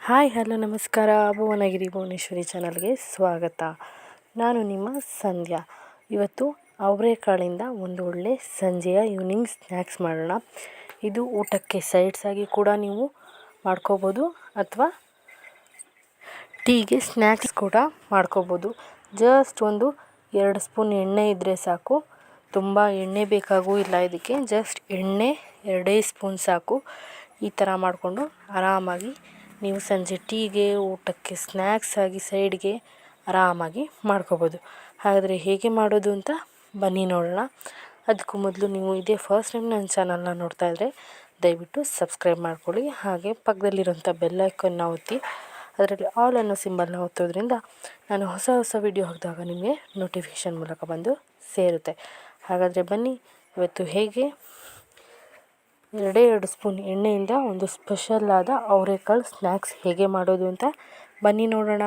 Hi hello ನಮಸ್ಕಾರ. ಭುವನಗಿರಿ ಭುವನೇಶ್ವರಿ ಚಾನಲ್ಗೆ ಸ್ವಾಗತ. ನಾನು ನಿಮ್ಮ ಸಂಧ್ಯಾ. ಇವತ್ತು ಅವರೆಕಾಳಿಂದ ಒಂದು ಒಳ್ಳೆ ಸಂಜೆಯ ಈವ್ನಿಂಗ್ ಸ್ನ್ಯಾಕ್ಸ್ ಮಾಡೋಣ. ಇದು ಊಟಕ್ಕೆ ಸೈಡ್ಸ್ ಆಗಿ ಕೂಡ ನೀವು ಮಾಡ್ಕೋಬೋದು ಅಥವಾ ಟೀಗೆ ಸ್ನ್ಯಾಕ್ಸ್ ಕೂಡ ಮಾಡ್ಕೋಬೋದು. ಜಸ್ಟ್ ಒಂದು 2 ಸ್ಪೂನ್ ಎಣ್ಣೆ ಇದ್ದರೆ ಸಾಕು. ತುಂಬ ಎಣ್ಣೆ ಬೇಕಾಗೂ ಇಲ್ಲ ಇದಕ್ಕೆ. ಜಸ್ಟ್ ಎಣ್ಣೆ 2 ಸ್ಪೂನ್ ಸಾಕು. ಈ ಥರ ಮಾಡಿಕೊಂಡು ಆರಾಮಾಗಿ ನೀವು ಸಂಜೆ ಟೀಗೆ, ಊಟಕ್ಕೆ ಸ್ನ್ಯಾಕ್ಸ್ ಆಗಿ ಸೈಡ್ಗೆ ಆರಾಮಾಗಿ ಮಾಡ್ಕೋಬೋದು. ಹಾಗಾದರೆ ಹೇಗೆ ಮಾಡೋದು ಅಂತ ಬನ್ನಿ ನೋಡೋಣ. ಅದಕ್ಕೂ ಮೊದಲು ನೀವು ಇದೇ ಫಸ್ಟ್ ಟೈಮ್ ನನ್ನ ಚಾನಲ್ನ ನೋಡ್ತಾ ಇದ್ದರೆ ದಯವಿಟ್ಟು ಸಬ್ಸ್ಕ್ರೈಬ್ ಮಾಡ್ಕೊಳ್ಳಿ. ಹಾಗೆ ಪಕ್ಕದಲ್ಲಿರೋಂಥ ಬೆಲ್ ಐಕನ್ನ ಒತ್ತಿ ಅದರಲ್ಲಿ ಆಲ್ ಅನ್ನೋ ಸಿಂಬಲ್ನ ಒತ್ತೋದ್ರಿಂದ ನಾನು ಹೊಸ ವಿಡಿಯೋ ಹಾಕಿದಾಗ ನಿಮಗೆ ನೋಟಿಫಿಕೇಷನ್ ಮೂಲಕ ಬಂದು ಸೇರುತ್ತೆ. ಹಾಗಾದರೆ ಬನ್ನಿ ಇವತ್ತು ಹೇಗೆ 2 ಸ್ಪೂನ್ ಎಣ್ಣೆಯಿಂದ ಒಂದು ಸ್ಪೆಷಲ್ ಆದ ಅವರೆಕಾಳು ಸ್ನ್ಯಾಕ್ಸ್ ಹೇಗೆ ಮಾಡೋದು ಅಂತ ಬನ್ನಿ ನೋಡೋಣ.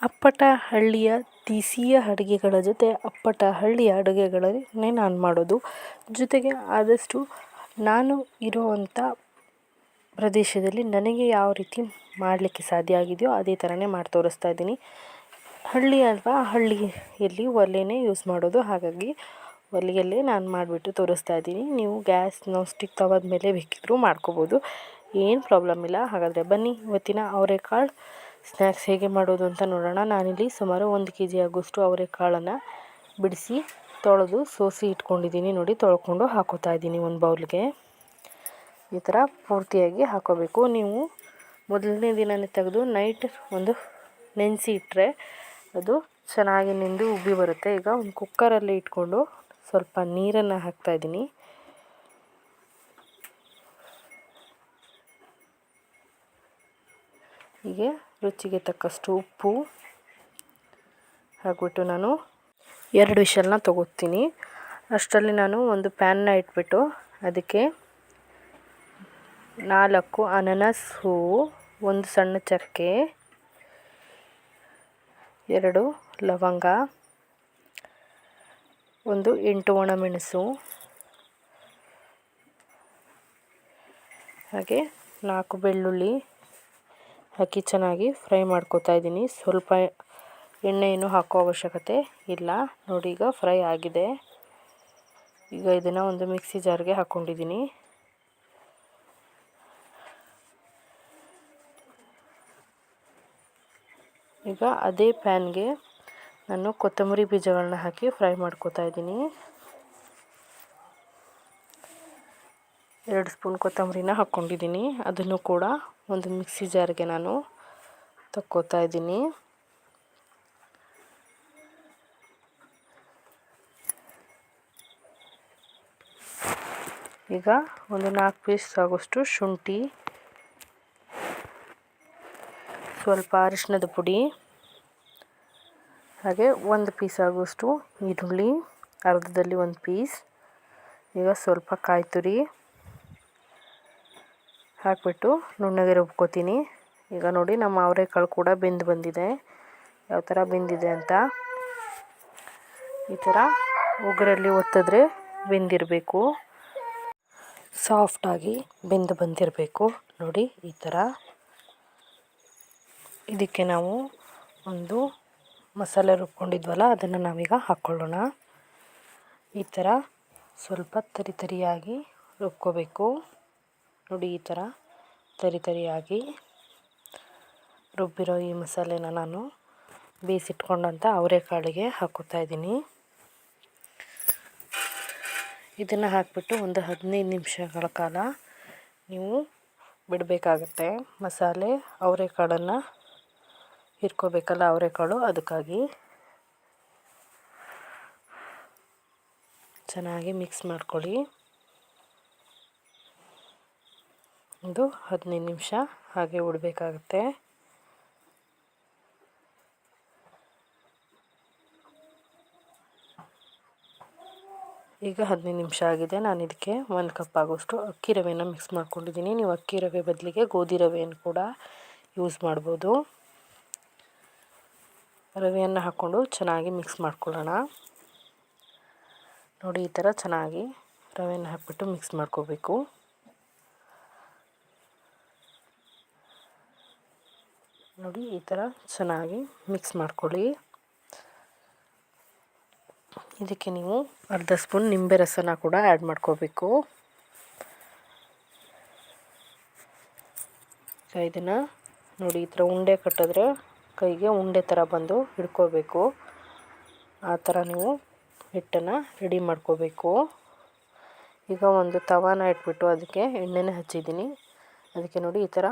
ಅಪ್ಪಟ ಹಳ್ಳಿಯ ದೇಸಿಯ ಅಡುಗೆಗಳ ಜೊತೆ ಅಪ್ಪಟ ಹಳ್ಳಿಯ ಅಡುಗೆಗಳನ್ನೇ ನಾನು ಮಾಡೋದು. ಜೊತೆಗೆ ಆದಷ್ಟು ನಾನು ಇರುವಂಥ ಪ್ರದೇಶದಲ್ಲಿ ನನಗೆ ಯಾವ ರೀತಿ ಮಾಡಲಿಕ್ಕೆ ಸಾಧ್ಯ ಆಗಿದೆಯೋ ಅದೇ ಥರನೇ ಮಾಡಿ ತೋರಿಸ್ತಾ ಇದ್ದೀನಿ. ಹಳ್ಳಿ ಅಲ್ವಾ, ಹಳ್ಳಿಯಲ್ಲಿ ಒಲೆನೇ ಯೂಸ್ ಮಾಡೋದು. ಹಾಗಾಗಿ ಒಲೆಯಲ್ಲೇ ನಾನು ಮಾಡಿಬಿಟ್ಟು ತೋರಿಸ್ತಾ ಇದ್ದೀನಿ. ನೀವು ಗ್ಯಾಸ್ ನಾನ್ ಸ್ಟಿಕ್ ತವದ ಮೇಲೆ ಬೇಕಿದ್ದರೂ ಮಾಡ್ಕೋಬೋದು, ಏನು ಪ್ರಾಬ್ಲಮ್ ಇಲ್ಲ. ಹಾಗಾದರೆ ಬನ್ನಿ ಇವತ್ತಿನ ಅವರೆಕಾಳು ಸ್ನ್ಯಾಕ್ಸ್ ಹೇಗೆ ಮಾಡೋದು ಅಂತ ನೋಡೋಣ. ನಾನಿಲ್ಲಿ ಸುಮಾರು 1 kg ಆಗೋಷ್ಟು ಅವರೆಕಾಳನ್ನು ಬಿಡಿಸಿ ತೊಳೆದು ಸೋಸಿ ಇಟ್ಕೊಂಡಿದ್ದೀನಿ. ನೋಡಿ, ತೊಳ್ಕೊಂಡು ಹಾಕೋತಾ ಇದ್ದೀನಿ ಒಂದು ಬೌಲ್ಗೆ. ಈ ಥರ ಪೂರ್ತಿಯಾಗಿ ಹಾಕೋಬೇಕು. ನೀವು ಮೊದಲನೇ ದಿನವೇ ತೆಗೆದು ನೈಟ್ ಒಂದು ನೆನೆಸಿ ಇಟ್ಟರೆ ಅದು ಚೆನ್ನಾಗಿ ನೆಂದು ಉಬ್ಬಿ ಬರುತ್ತೆ. ಈಗ ಒಂದು ಕುಕ್ಕರಲ್ಲಿ ಇಟ್ಕೊಂಡು ಸ್ವಲ್ಪ ನೀರನ್ನು ಹಾಕ್ತಾಯಿದ್ದೀನಿ. ಹೀಗೆ ರುಚಿಗೆ ತಕ್ಕಷ್ಟು ಉಪ್ಪು ಹಾಕ್ಬಿಟ್ಟು ನಾನು 2 ವಿಷಲ್ನ ತಗೋತೀನಿ. ಅಷ್ಟರಲ್ಲಿ ನಾನು ಒಂದು ಪ್ಯಾನ್ನ ಇಟ್ಬಿಟ್ಟು ಅದಕ್ಕೆ 4 ಅನಾನಸ್ ಹೂವು, 1 ಸಣ್ಣ ಚಕ್ಕೆ, 2 ಲವಂಗ, 8 ಒಣಮೆಣಸು, ಹಾಗೆ 4 ಬೆಳ್ಳುಳ್ಳಿ ಹಾಕಿ ಚೆನ್ನಾಗಿ ಫ್ರೈ ಮಾಡ್ಕೋತಾ ಇದ್ದೀನಿ. ಸ್ವಲ್ಪ ಎಣ್ಣೆಯನ್ನು ಹಾಕೋ ಅವಶ್ಯಕತೆ ಇಲ್ಲ. ನೋಡಿ, ಈಗ ಫ್ರೈ ಆಗಿದೆ. ಈಗ ಇದನ್ನು ಒಂದು ಮಿಕ್ಸಿ ಜಾರ್ಗೆ ಹಾಕ್ಕೊಂಡಿದ್ದೀನಿ. ಈಗ ಅದೇ ಪ್ಯಾನ್ಗೆ ನಾನು ಕೊತ್ತಂಬರಿ ಬೀಜಗಳನ್ನ ಹಾಕಿ ಫ್ರೈ ಮಾಡ್ಕೋತಾ ಇದ್ದೀನಿ. 2 ಸ್ಪೂನ್ ಕೊತ್ತಂಬರಿನ ಹಾಕ್ಕೊಂಡಿದ್ದೀನಿ. ಅದನ್ನು ಕೂಡ ಒಂದು ಮಿಕ್ಸಿ ಜಾರ್ಗೆ ನಾನು ತಕ್ಕೋತಾ ಇದ್ದೀನಿ. ಈಗ ಒಂದು 4 ಪೀಸ್ ಆಗೋಷ್ಟು ಶುಂಠಿ, ಸ್ವಲ್ಪ ಅರಿಶಿಣದ ಪುಡಿ, ಹಾಗೆ 1 ಪೀಸ್ ಆಗೋಷ್ಟು ಈರುಳ್ಳಿ, ಅರ್ಧದಲ್ಲಿ 1 ಪೀಸ್. ಈಗ ಸ್ವಲ್ಪ ಕಾಯಿ ತುರಿ ಹಾಕ್ಬಿಟ್ಟು ನುಣ್ಣಗೆ ರುಬ್ಕೋತೀನಿ. ಈಗ ನೋಡಿ, ನಮ್ಮ ಅವರೆಕಾಳು ಕೂಡ ಬೆಂದು ಬಂದಿದೆ. ಯಾವ ಥರ ಬೆಂದಿದೆ ಅಂತ ಈ ಥರ ಉಗುರಲ್ಲಿ ಒತ್ತಿದ್ರೆ ಬೆಂದಿರಬೇಕು, ಸಾಫ್ಟಾಗಿ ಬೆಂದು ಬಂದಿರಬೇಕು. ನೋಡಿ, ಈ ಥರ. ಇದಕ್ಕೆ ನಾವು ಒಂದು ಮಸಾಲೆ ರುಬ್ಕೊಂಡಿದ್ವಲ್ಲ ಅದನ್ನು ನಾವೀಗ ಹಾಕ್ಕೊಳ್ಳೋಣ. ಈ ಥರ ಸ್ವಲ್ಪ ತರಿಯಾಗಿ ರುಬ್ಕೋಬೇಕು. ನೋಡಿ, ಈ ಥರ ತರಿಯಾಗಿ ರುಬ್ಬಿರೋ ಈ ಮಸಾಲೆನ ನಾನು ಬೇಯಿಸಿಟ್ಕೊಂಡಂಥ ಅವರೆಕಾಳಿಗೆ ಹಾಕೋತಾ ಇದ್ದೀನಿ. ಇದನ್ನು ಹಾಕಿಬಿಟ್ಟು ಒಂದು 15 ನಿಮಿಷಗಳ ಕಾಲ ನೀವು ಬಿಡಬೇಕಾಗತ್ತೆ. ಮಸಾಲೆ ಅವರೆಕಾಳನ್ನು ಹಿರ್ಕೋಬೇಕಲ್ಲ ಅವರೆಕಾಳು, ಅದಕ್ಕಾಗಿ ಚೆನ್ನಾಗಿ ಮಿಕ್ಸ್ ಮಾಡ್ಕೊಳ್ಳಿ. ಒಂದು 15 ನಿಮಿಷ ಹಾಗೆ ಬಿಡಬೇಕಾಗತ್ತೆ. ಈಗ 15 ನಿಮಿಷ ಆಗಿದೆ. ನಾನು ಇದಕ್ಕೆ 1 ಕಪ್ ಆಗೋಷ್ಟು ಅಕ್ಕಿ ರವೆನ ಮಿಕ್ಸ್ ಮಾಡ್ಕೊಂಡಿದ್ದೀನಿ. ನೀವು ಅಕ್ಕಿ ರವೆ ಬದಲಿಗೆ ಗೋಧಿ ರವೆಯನ್ನು ಕೂಡ ಯೂಸ್ ಮಾಡ್ಬೋದು. ರವೆಯನ್ನು ಹಾಕ್ಕೊಂಡು ಚೆನ್ನಾಗಿ ಮಿಕ್ಸ್ ಮಾಡ್ಕೊಳ್ಳೋಣ. ನೋಡಿ ಈ ಥರ ಚೆನ್ನಾಗಿ ರವೆನ ಹಾಕ್ಬಿಟ್ಟು ಮಿಕ್ಸ್ ಮಾಡ್ಕೋಬೇಕು. ನೋಡಿ ಈ ಥರ ಚೆನ್ನಾಗಿ ಮಿಕ್ಸ್ ಮಾಡ್ಕೊಳ್ಳಿ. ಇದಕ್ಕೆ ನೀವು ಅರ್ಧ ಸ್ಪೂನ್ ನಿಂಬೆ ರಸನ ಕೂಡ ಆ್ಯಡ್ ಮಾಡ್ಕೋಬೇಕು. ಇದನ್ನು ನೋಡಿ ಈ ಥರ ಉಂಡೆ ಕಟ್ಟಿದ್ರೆ ಕೈಗೆ ಉಂಡೆ ಥರ ಬಂದು ಹಿಡ್ಕೋಬೇಕು. ಆ ಥರ ನೀವು ಹಿಟ್ಟನ್ನು ರೆಡಿ ಮಾಡ್ಕೋಬೇಕು. ಈಗ ಒಂದು ತವಾನ ಇಟ್ಬಿಟ್ಟು ಅದಕ್ಕೆ ಎಣ್ಣೆನ ಹಚ್ಚಿದ್ದೀನಿ. ಅದಕ್ಕೆ ನೋಡಿ ಈ ಥರ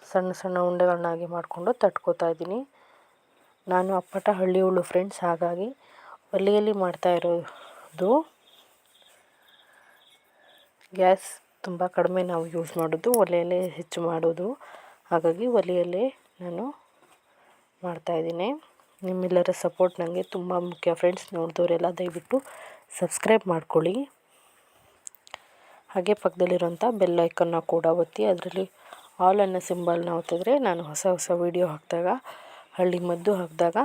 ಸಣ್ಣ ಸಣ್ಣ ಉಂಡೆಗಳನ್ನಾಗಿ ಮಾಡಿಕೊಂಡು ತಟ್ಕೋತಾ ಇದ್ದೀನಿ. ನಾನು ಅಪ್ಪಟ ಹಳ್ಳಿಯವಳು ಫ್ರೆಂಡ್ಸ್, ಹಾಗಾಗಿ ಒಲೆಯಲ್ಲಿ ಮಾಡ್ತಾ ಇರೋದು. ಗ್ಯಾಸ್ ತುಂಬ ಕಡಿಮೆ ನಾವು ಯೂಸ್ ಮಾಡೋದು, ಒಲೆಯಲ್ಲೇ ಹೆಚ್ಚು ಮಾಡೋದು. ಹಾಗಾಗಿ ಒಲೆಯಲ್ಲೇ ನಾನು ಮಾಡ್ತಾಯಿದ್ದೀನಿ. ನಿಮ್ಮೆಲ್ಲರ ಸಪೋರ್ಟ್ ನನಗೆ ತುಂಬ ಮುಖ್ಯ ಫ್ರೆಂಡ್ಸ್. ನೋಡಿದವರೆಲ್ಲ ದಯವಿಟ್ಟು ಸಬ್ಸ್ಕ್ರೈಬ್ ಮಾಡ್ಕೊಳ್ಳಿ. ಹಾಗೆ ಪಕ್ಕದಲ್ಲಿರೋಂಥ ಬೆಲ್ ಐಕನ್ನ ಕೂಡ ಒತ್ತಿ ಅದರಲ್ಲಿ ಆಲ್ ಅನ್ನೋ ಸಿಂಬಲ್ನ ಒತ್ತಿದ್ರೆ ನಾನು ಹೊಸ ವೀಡಿಯೋ ಹಾಕಿದಾಗ, ಹಳ್ಳಿ ಮದ್ದು ಹಾಕಿದಾಗ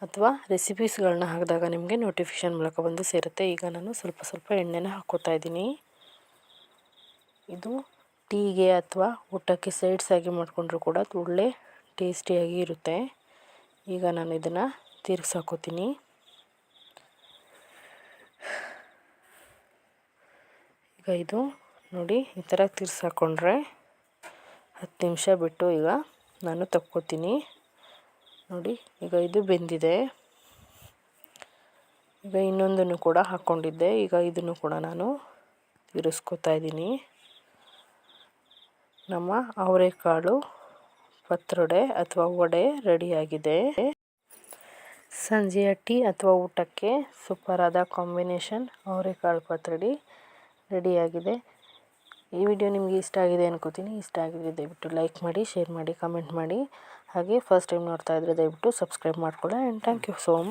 ಅಥವಾ ರೆಸಿಪೀಸ್ಗಳನ್ನ ಹಾಕಿದಾಗ ನಿಮಗೆ ನೋಟಿಫಿಕೇಷನ್ ಮೂಲಕ ಬಂದು ಸೇರುತ್ತೆ. ಈಗ ನಾನು ಸ್ವಲ್ಪ ಎಣ್ಣೆನ ಹಾಕ್ಕೋತಾ ಇದ್ದೀನಿ. ಇದು ಟೀಗೆ ಅಥವಾ ಊಟಕ್ಕೆ ಸೈಡ್ಸ್ ಆಗಿ ಮಾಡಿಕೊಂಡ್ರೂ ಕೂಡ ಒಳ್ಳೆ ಟೇಸ್ಟಿಯಾಗಿ ಇರುತ್ತೆ. ಈಗ ನಾನು ಇದನ್ನು ತಿರ್ಗಿಸಾಕೋತೀನಿ. ಈಗ ಇದು ನೋಡಿ ಈ ಥರ ತಿರ್ಗಿಸಾಕೊಂಡ್ರೆ 10 ನಿಮಿಷ ಬಿಟ್ಟು ಈಗ ನಾನು ತಕ್ಕೋತೀನಿ. ನೋಡಿ ಈಗ ಇದು ಬೆಂದಿದೆ. ಈಗ ಇನ್ನೊಂದನ್ನು ಕೂಡ ಹಾಕ್ಕೊಂಡಿದ್ದೆ. ಈಗ ಇದನ್ನು ಕೂಡ ನಾನು ತಿರ್ಗಿಸ್ಕೊತಾ ಇದ್ದೀನಿ. ನಮ್ಮ ಅವರೆಕಾಳು ಪತ್ರೊಡೆ ಅಥವಾ ವಡೆ ರೆಡಿಯಾಗಿದೆ. ಸಂಜೆಯ ಟೀ ಅಥವಾ ಊಟಕ್ಕೆ ಸೂಪರಾದ ಕಾಂಬಿನೇಷನ್ ಅವರೆಕಾಳು ಪತ್ರೊಡೆ ರೆಡಿಯಾಗಿದೆ. ಈ ವಿಡಿಯೋ ನಿಮಗೆ ಇಷ್ಟ ಆಗಿದೆ ಅನ್ಕೋತೀನಿ. ಇಷ್ಟ ಆಗಿದೆ ದಯವಿಟ್ಟು ಲೈಕ್ ಮಾಡಿ, ಶೇರ್ ಮಾಡಿ, ಕಮೆಂಟ್ ಮಾಡಿ. ಹಾಗೆ ಫಸ್ಟ್ ಟೈಮ್ ನೋಡ್ತಾ ಇದ್ದರೆ ದಯವಿಟ್ಟು ಸಬ್ಸ್ಕ್ರೈಬ್ ಮಾಡ್ಕೊಳ್ಳಿ. And thank you so much.